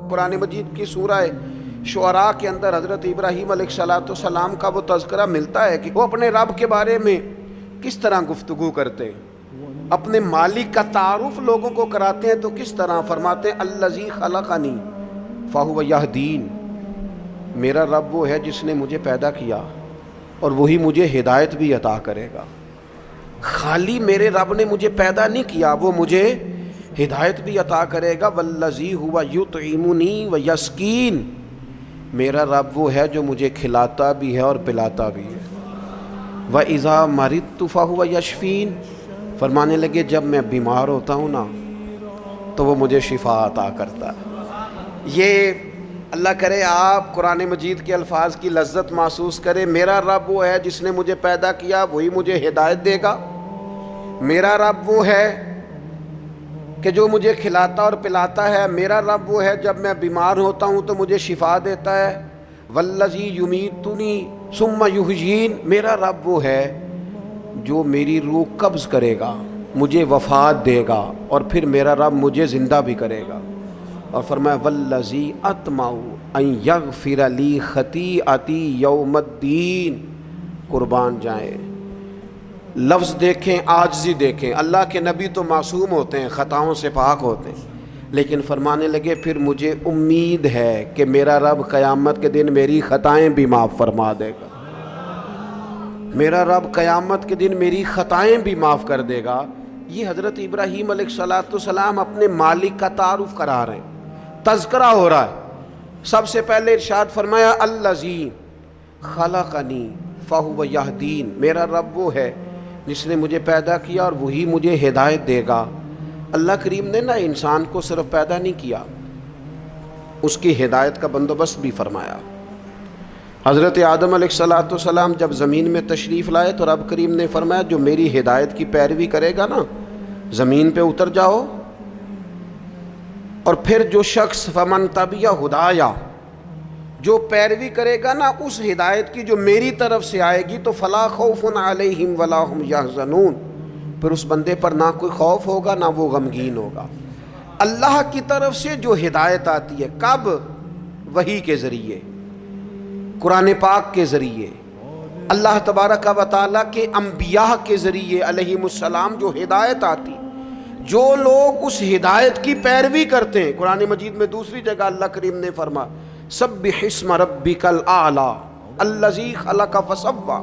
قرآن مجید کی سورہ شعراء کے اندر حضرت ابراہیم علیہ السلام کا وہ تذکرہ ملتا ہے کہ وہ اپنے رب کے بارے میں کس طرح گفتگو کرتے ہیں، اپنے مالک کا تعارف لوگوں کو کراتے ہیں تو کس طرح فرماتے ہیں الذی خلقنی فہو یہدین، میرا رب وہ ہے جس نے مجھے پیدا کیا اور وہی مجھے ہدایت بھی عطا کرے گا۔ خالی میرے رب نے مجھے پیدا نہیں کیا، وہ مجھے ہدایت بھی عطا کرے گا۔ والذی ہوا یطعمنی ویسقین، میرا رب وہ ہے جو مجھے کھلاتا بھی ہے اور پلاتا بھی ہے۔ وَإِذَا مَرِضْتُ فَهُوَ یشفین، فرمانے لگے جب میں بیمار ہوتا ہوں نا تو وہ مجھے شفا عطا کرتا ہے۔ یہ اللہ کرے آپ قرآن مجید کے الفاظ کی لذت محسوس کریں۔ میرا رب وہ ہے جس نے مجھے پیدا کیا، وہی مجھے ہدایت دے گا۔ میرا رب وہ ہے کہ جو مجھے کھلاتا اور پلاتا ہے۔ میرا رب وہ ہے جب میں بیمار ہوتا ہوں تو مجھے شفا دیتا ہے۔ والذی یمیتنی ثم یحیین، میرا رب وہ ہے جو میری روح قبض کرے گا، مجھے وفات دے گا اور پھر میرا رب مجھے زندہ بھی کرے گا۔ اور فرمایا والذی اطمع ان یغفر لی خطیئتی یوم الدین، قربان جائیں لفظ دیکھیں، عاجزی دیکھیں۔ اللہ کے نبی تو معصوم ہوتے ہیں، خطاؤں سے پاک ہوتے ہیں، لیکن فرمانے لگے پھر مجھے امید ہے کہ میرا رب قیامت کے دن میری خطائیں بھی معاف فرما دے گا، میرا رب قیامت کے دن میری خطائیں بھی معاف کر دے گا۔ یہ حضرت ابراہیم علیہ السلام اپنے مالک کا تعارف کرا رہے ہیں، تذکرہ ہو رہا ہے۔ سب سے پہلے ارشاد فرمایا الذی خلقنی فہو یہدین، میرا رب وہ ہے جس نے مجھے پیدا کیا اور وہی مجھے ہدایت دے گا۔ اللہ کریم نے نا انسان کو صرف پیدا نہیں کیا، اس کی ہدایت کا بندوبست بھی فرمایا۔ حضرت آدم علیہ السلام جب زمین میں تشریف لائے تو رب کریم نے فرمایا جو میری ہدایت کی پیروی کرے گا نا زمین پہ اتر جاؤ، اور پھر جو شخص فمن تبع ہدایا، جو پیروی کرے گا نا اس ہدایت کی جو میری طرف سے آئے گی تو فلا خوف علیہم ولا ہم یحزنون، پھر اس بندے پر نہ کوئی خوف ہوگا نہ وہ غمگین ہوگا۔ اللہ کی طرف سے جو ہدایت آتی ہے، کب؟ وحی کے ذریعے، قرآن پاک کے ذریعے، اللہ تبارک و تعالیٰ کے انبیاء کے ذریعے علیہم السلام جو ہدایت آتی، جو لوگ اس ہدایت کی پیروی کرتے ہیں۔ قرآن مجید میں دوسری جگہ اللہ کریم نے فرمایا سبح اسم ربک الاعلی الذی خلق فسوی،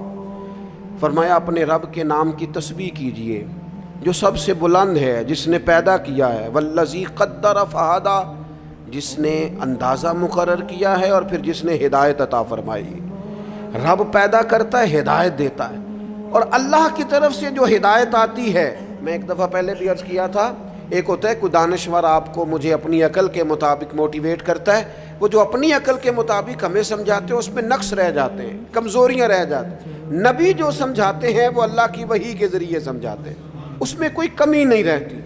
فرمایا اپنے رب کے نام کی تسبیح کیجئے جو سب سے بلند ہے، جس نے پیدا کیا ہے۔ والذی قدر فہدی، جس نے اندازہ مقرر کیا ہے اور پھر جس نے ہدایت عطا فرمائی۔ رب پیدا کرتا ہے، ہدایت دیتا ہے، اور اللہ کی طرف سے جو ہدایت آتی ہے، میں ایک دفعہ پہلے بھی عرض کیا تھا، ایک ہوتا ہے کوئی دانشور آپ کو مجھے اپنی عقل کے مطابق موٹیویٹ کرتا ہے، وہ جو اپنی عقل کے مطابق ہمیں سمجھاتے ہیں اس میں نقص رہ جاتے ہیں، کمزوریاں رہ جاتی ہیں۔ نبی جو سمجھاتے ہیں وہ اللہ کی وحی کے ذریعے سمجھاتے ہیں، اس میں کوئی کمی نہیں رہتی۔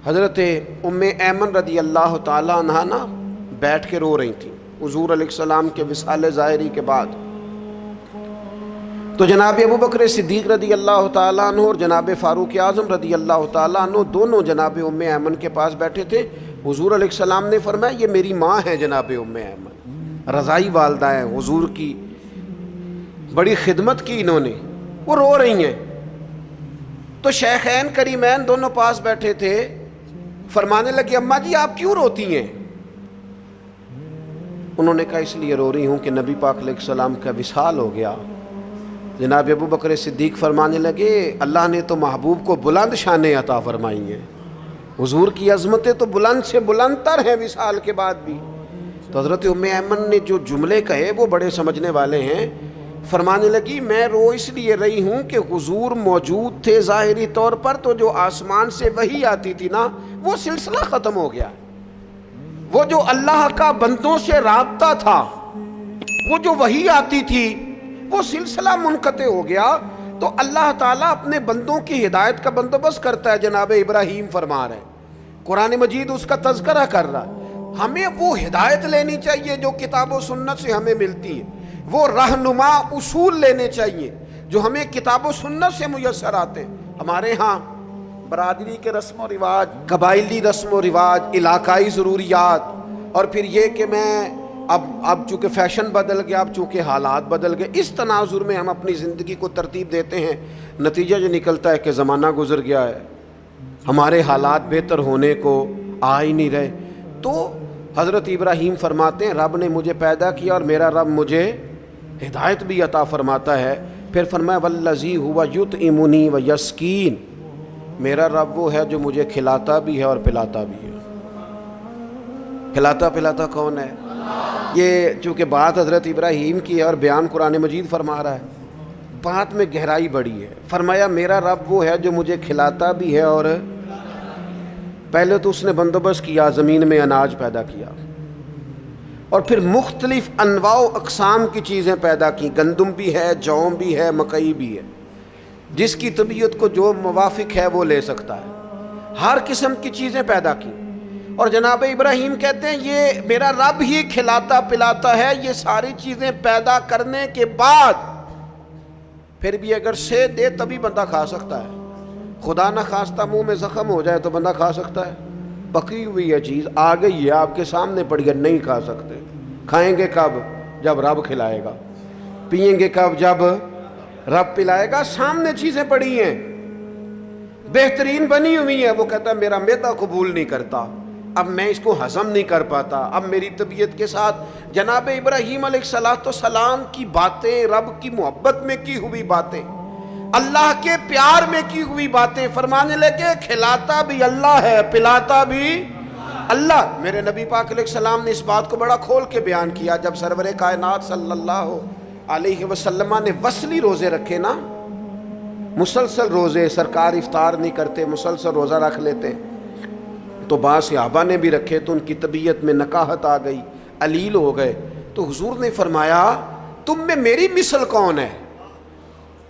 حضرت ام ایمن رضی اللہ تعالیٰ عنہا نا بیٹھ کے رو رہی تھیں حضور علیہ السلام کے وصال ظاہری کے بعد، تو جناب ابو بکر صدیق رضی اللہ تعالیٰ عنہ اور جناب فاروق اعظم رضی اللہ تعالیٰ عنہ دونوں جناب ام ایمن کے پاس بیٹھے تھے۔ حضور علیہ السلام نے فرمایا یہ میری ماں ہے جناب ام ایمن، رضائی والدہ ہیں، حضور کی بڑی خدمت کی انہوں نے، وہ رو رہی ہیں۔ تو شیخین کریمین دونوں پاس بیٹھے تھے، فرمانے لگے اماں جی آپ کیوں روتی ہیں؟ انہوں نے کہا اس لیے رو رہی ہوں کہ نبی پاک علیہ السلام کا وصال ہو گیا۔ جناب ابو بکر صدیق فرمانے لگے اللہ نے تو محبوب کو بلند شانیں عطا فرمائی ہیں، حضور کی عظمتیں تو بلند سے بلند تر ہیں وصال کے بعد بھی۔ تو حضرت ام ایمن نے جو جملے کہے وہ بڑے سمجھنے والے ہیں، فرمانے لگی میں رو اس لیے رہی ہوں کہ حضور موجود تھے ظاہری طور پر، تو جو آسمان سے وحی آتی تھی نا وہ سلسلہ ختم ہو گیا، وہ جو اللہ کا بندوں سے رابطہ تھا، وہ جو وحی آتی تھی وہ سلسلہ منقطع ہو گیا۔ تو اللہ تعالیٰ اپنے بندوں کی ہدایت کا بندوبست کرتا ہے، جناب ابراہیم فرما رہے ہیں، قرآن مجید اس کا تذکرہ کر رہا ہے۔ ہمیں وہ ہدایت لینی چاہیے جو کتاب و سنت سے ہمیں ملتی ہے، وہ رہنما اصول لینے چاہیے جو ہمیں کتاب و سنت سے میسر آتے ہیں۔ ہمارے ہاں برادری کے رسم و رواج، قبائلی رسم و رواج، علاقائی ضروریات، اور پھر یہ کہ میں اب چونکہ فیشن بدل گیا، اب چونکہ حالات بدل گئے، اس تناظر میں ہم اپنی زندگی کو ترتیب دیتے ہیں، نتیجہ جو نکلتا ہے کہ زمانہ گزر گیا ہے، ہمارے حالات بہتر ہونے کو آ ہی نہیں رہے۔ تو حضرت ابراہیم فرماتے ہیں رب نے مجھے پیدا کیا اور میرا رب مجھے ہدایت بھی عطا فرماتا ہے۔ پھر فرمایا والذی ہوا یطعمنی و یسکین، میرا رب وہ ہے جو مجھے کھلاتا بھی ہے اور پلاتا بھی ہے۔ کھلاتا پلاتا کون ہے؟ یہ چونکہ بات حضرت ابراہیم کی ہے اور بیان قرآن مجید فرما رہا ہے، بات میں گہرائی بڑی ہے۔ فرمایا میرا رب وہ ہے جو مجھے کھلاتا بھی ہے، اور پہلے تو اس نے بندوبست کیا، زمین میں اناج پیدا کیا، اور پھر مختلف انواع و اقسام کی چیزیں پیدا کی، گندم بھی ہے، جوں بھی ہے، مکئی بھی ہے، جس کی طبیعت کو جو موافق ہے وہ لے سکتا ہے، ہر قسم کی چیزیں پیدا کی۔ اور جناب ابراہیم کہتے ہیں یہ میرا رب ہی کھلاتا پلاتا ہے، یہ ساری چیزیں پیدا کرنے کے بعد پھر بھی اگر سے دے تبھی بندہ کھا سکتا ہے، خدا نہ خواستہ منہ میں زخم ہو جائے تو بندہ کھا سکتا ہے؟ پکی ہوئی ہے چیز، آ گئی ہے آپ کے سامنے پڑی ہے، نہیں کھا سکتے۔ کھائیں گے کب؟ جب رب کھلائے گا۔ پئیں گے کب؟ جب رب پلائے گا۔ سامنے چیزیں پڑی ہیں، بہترین بنی ہوئی ہیں، وہ کہتا ہے میرا معدہ قبول نہیں کرتا، اب میں اس کو ہضم نہیں کر پاتا، اب میری طبیعت کے ساتھ جناب ابراہیم علیہ السلام کی باتیں، رب کی محبت میں کی ہوئی باتیں، اللہ کے پیار میں کی ہوئی باتیں، فرمانے لگے کھلاتا بھی اللہ ہے، پلاتا بھی اللہ۔ میرے نبی پاک علیہ السلام نے اس بات کو بڑا کھول کے بیان کیا جب سرور کائنات صلی اللہ علیہ وسلم نے وصلی روزے رکھے نا، مسلسل روزے، سرکار افطار نہیں کرتے، مسلسل روزہ رکھ لیتے، تو بعض صحابہ نے بھی رکھے تو ان کی طبیعت میں نکاہت آ گئی، علیل ہو گئے، تو حضور نے فرمایا تم میں میری مثل کون ہے؟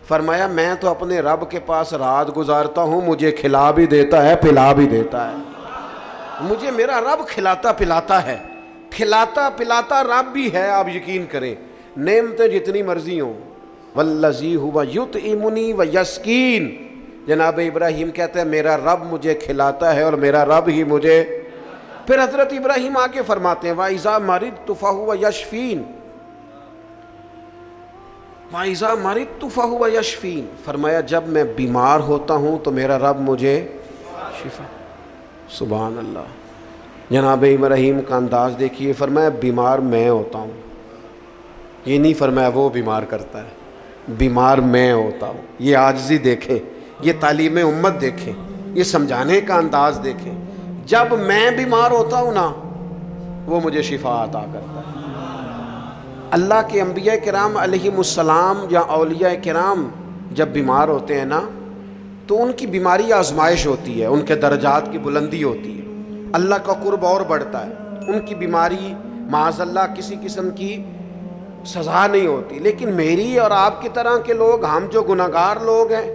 فرمایا میں تو اپنے رب کے پاس رات گزارتا ہوں، مجھے کھلا بھی دیتا ہے پلا بھی دیتا ہے، مجھے میرا رب کھلاتا پلاتا ہے، کھلاتا پلاتا رب بھی ہے۔ آپ یقین کریں نعمتیں جتنی مرضی ہوں، والذی ہوا یطعمنی و یسکین، جناب ابراہیم کہتے ہیں میرا رب مجھے کھلاتا ہے اور میرا رب ہی مجھے۔ پھر حضرت ابراہیم آگے فرماتے ہیں وَإِذَا مَرِضْتُ فَهُوَ يَشْفِينِ، وَإِذَا مَرِضْتُ فَهُوَ يَشْفِينِ، فرمایا جب میں بیمار ہوتا ہوں تو میرا رب مجھے شفا۔ سبحان اللہ، جناب ابراہیم کا انداز دیکھیے، فرمایا بیمار میں ہوتا ہوں، یہ نہیں فرمایا وہ بیمار کرتا ہے، بیمار میں ہوتا ہوں۔ یہ عاجزی دیکھیں، یہ تعلیم امت دیکھیں، یہ سمجھانے کا انداز دیکھیں، جب میں بیمار ہوتا ہوں نا وہ مجھے شفا عطا کرتا ہے۔ اللہ کے انبیاء کرام علیہم السلام یا اولیاء کرام جب بیمار ہوتے ہیں نا تو ان کی بیماری آزمائش ہوتی ہے، ان کے درجات کی بلندی ہوتی ہے، اللہ کا قرب اور بڑھتا ہے، ان کی بیماری معاذ اللہ کسی قسم کی سزا نہیں ہوتی۔ لیکن میری اور آپ کی طرح کے لوگ، ہم جو گناہگار لوگ ہیں،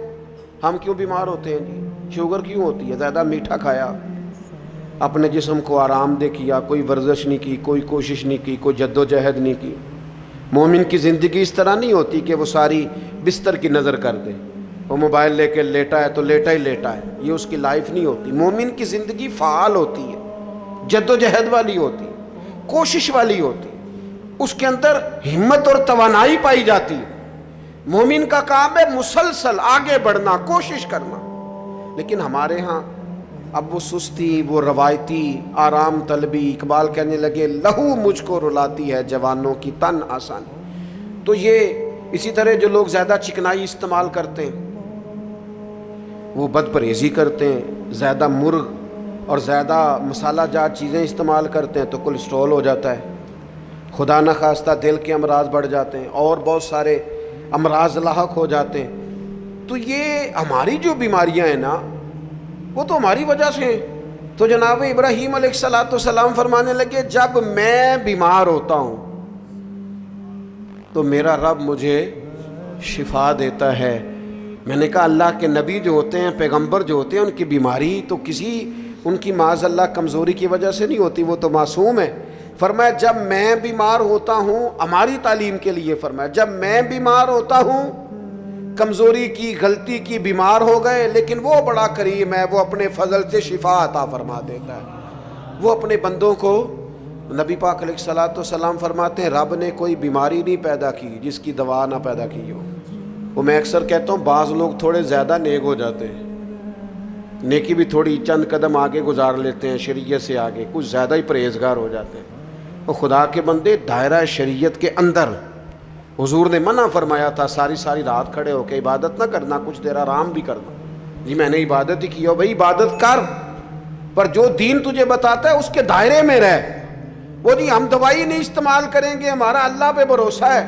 ہم کیوں بیمار ہوتے ہیں جی؟ شوگر کیوں ہوتی ہے؟ زیادہ میٹھا کھایا، اپنے جسم کو آرام دہ کیا، کوئی ورزش نہیں کی، کوئی کوشش نہیں کی، کوئی جد و جہد نہیں کی۔ مومن کی زندگی اس طرح نہیں ہوتی کہ وہ ساری بستر کی نظر کر دے، وہ موبائل لے کے لیٹا ہے تو لیٹا ہی لیٹا ہے، یہ اس کی لائف نہیں ہوتی۔ مومن کی زندگی فعال ہوتی ہے، جد و جہد والی ہوتی ہے، کوشش والی ہوتی ہے، اس کے اندر ہمت اور توانائی پائی جاتی ہے۔ مومن کا کام ہے مسلسل آگے بڑھنا، کوشش کرنا۔ لیکن ہمارے ہاں اب وہ سستی، وہ روایتی آرام طلبی، اقبال کہنے لگے لہو مجھ کو رلاتی ہے جوانوں کی تن آسانی۔ تو یہ اسی طرح جو لوگ زیادہ چکنائی استعمال کرتے ہیں، وہ بد پرہیزی کرتے ہیں، زیادہ مرغ اور زیادہ مسالہ جات چیزیں استعمال کرتے ہیں تو کولیسٹرول ہو جاتا ہے، خدا نخواستہ دل کے امراض بڑھ جاتے ہیں اور بہت سارے امراض لاحق ہو جاتے ہیں۔ تو یہ ہماری جو بیماریاں ہیں نا وہ تو ہماری وجہ سے ہیں۔ تو جناب ابراہیم علیہ السلام فرمانے لگے جب میں بیمار ہوتا ہوں تو میرا رب مجھے شفا دیتا ہے۔ میں نے کہا اللہ کے نبی جو ہوتے ہیں، پیغمبر جو ہوتے ہیں، ان کی بیماری تو کسی ان کی معاذ اللہ کمزوری کی وجہ سے نہیں ہوتی، وہ تو معصوم ہے۔ فرمایا جب میں بیمار ہوتا ہوں، ہماری تعلیم کے لیے فرمایا جب میں بیمار ہوتا ہوں کمزوری کی، غلطی کی، بیمار ہو گئے، لیکن وہ بڑا کریم ہے، وہ اپنے فضل سے شفا عطا فرما دیتا ہے۔ وہ اپنے بندوں کو، نبی پاک علیہ الصلوۃ والسلام فرماتے ہیں رب نے کوئی بیماری نہیں پیدا کی جس کی دوا نہ پیدا کی ہو۔ وہ میں اکثر کہتا ہوں بعض لوگ تھوڑے زیادہ نیک ہو جاتے ہیں، نیکی بھی تھوڑی چند قدم آگے گزار لیتے ہیں شریعت سے آگے، کچھ زیادہ ہی پرہیزگار ہو جاتے ہیں۔ وہ خدا کے بندے دائرہ شریعت کے اندر، حضور نے منع فرمایا تھا ساری رات کھڑے ہو کے عبادت نہ کرنا، کچھ دیر آرام بھی کرنا۔ جی میں نے عبادت ہی کی ہو، بھائی عبادت کر، پر جو دین تجھے بتاتا ہے اس کے دائرے میں رہ۔ وہ جی ہم دوائی نہیں استعمال کریں گے، ہمارا اللہ پہ بھروسہ ہے۔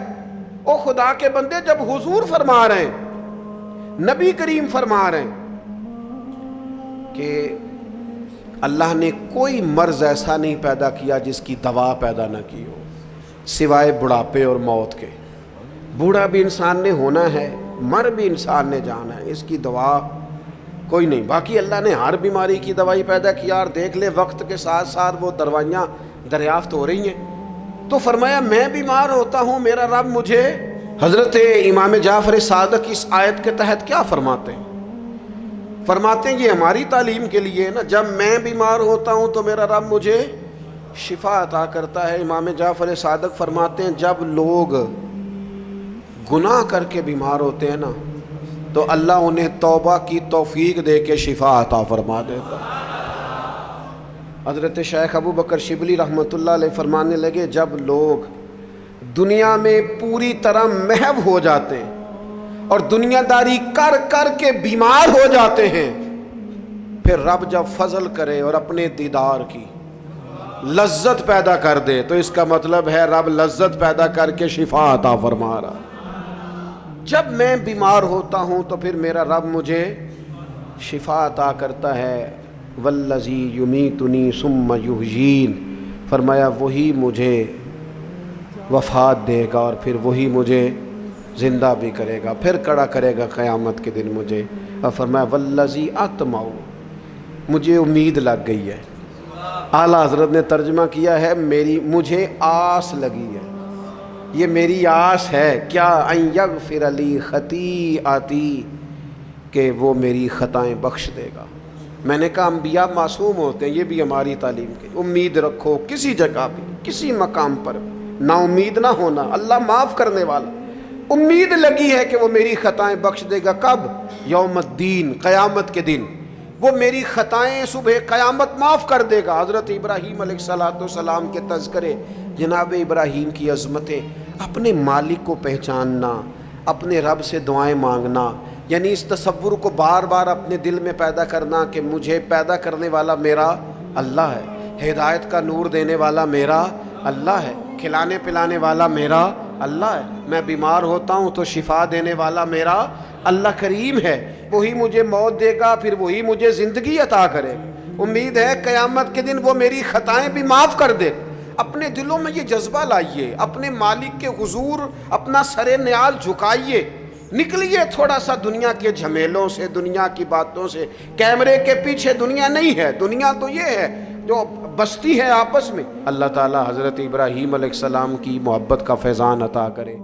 او خدا کے بندے، جب حضور فرما رہے ہیں، نبی کریم فرما رہے ہیں کہ اللہ نے کوئی مرض ایسا نہیں پیدا کیا جس کی دوا پیدا نہ کی ہو سوائے بڑھاپے اور موت کے۔ بوڑھا بھی انسان نے ہونا ہے، مر بھی انسان نے جانا ہے، اس کی دوا کوئی نہیں۔ باقی اللہ نے ہر بیماری کی دوائی پیدا کیا، اور دیکھ لے وقت کے ساتھ ساتھ وہ دوائیاں دریافت ہو رہی ہیں۔ تو فرمایا میں بیمار ہوتا ہوں، میرا رب مجھے، حضرت امام جعفر صادق اس آیت کے تحت کیا فرماتے ہیں؟ فرماتے ہیں یہ ہماری تعلیم کے لیے نا، جب میں بیمار ہوتا ہوں تو میرا رب مجھے شفا عطا کرتا ہے۔ امام جعفر صادق فرماتے ہیں جب لوگ گناہ کر کے بیمار ہوتے ہیں نا تو اللہ انہیں توبہ کی توفیق دے کے شفا عطا فرما دیتا ہے۔ حضرت شیخ ابو بکر شبلی رحمۃ اللہ علیہ فرمانے لگے جب لوگ دنیا میں پوری طرح محو ہو جاتے ہیں اور دنیا داری کر کر کے بیمار ہو جاتے ہیں، پھر رب جب فضل کرے اور اپنے دیدار کی لذت پیدا کر دے تو اس کا مطلب ہے رب لذت پیدا کر کے شفا عطا فرما رہا۔ جب میں بیمار ہوتا ہوں تو پھر میرا رب مجھے شفا عطا کرتا ہے۔ والذی یمیتنی ثم یحیین، فرمایا وہی مجھے وفات دے گا اور پھر وہی مجھے زندہ بھی کرے گا، پھر کھڑا کرے گا قیامت کے دن مجھے۔ اور فرمایا والذی اطمع، مجھے امید لگ گئی ہے۔ اعلیٰ حضرت نے ترجمہ کیا ہے مجھے آس لگی ہے، یہ میری آس ہے کیا، ان یغفر لی خطیئتی، کہ وہ میری خطائیں بخش دے گا۔ میں نے کہا انبیاء معصوم ہوتے ہیں، یہ بھی ہماری تعلیم کی امید رکھو، کسی جگہ بھی کسی مقام پر نا امید نہ ہونا، اللہ معاف کرنے والا۔ امید لگی ہے کہ وہ میری خطائیں بخش دے گا، کب؟ یوم الدین، قیامت کے دن وہ میری خطائیں صبح قیامت معاف کر دے گا۔ حضرت ابراہیم علیہ السلام کے تذکرے، جناب ابراہیم کی عظمتیں، اپنے مالک کو پہچاننا، اپنے رب سے دعائیں مانگنا، یعنی اس تصور کو بار بار اپنے دل میں پیدا کرنا کہ مجھے پیدا کرنے والا میرا اللہ ہے، ہدایت کا نور دینے والا میرا اللہ ہے، کھلانے پلانے والا میرا اللہ ہے، میں بیمار ہوتا ہوں تو شفا دینے والا میرا اللہ کریم ہے، وہی مجھے موت دے گا پھر وہی مجھے زندگی عطا کرے گا۔ امید ہے قیامت کے دن وہ میری خطائیں بھی معاف کر دے۔ اپنے دلوں میں یہ جذبہ لائیے، اپنے مالک کے حضور اپنا سر نیال جھکائیے، نکلیے تھوڑا سا دنیا کے جھمیلوں سے، دنیا کی باتوں سے۔ کیمرے کے پیچھے دنیا نہیں ہے، دنیا تو یہ ہے جو بستی ہے آپس میں۔ اللہ تعالی حضرت ابراہیم علیہ السلام کی محبت کا فیضان عطا کرے۔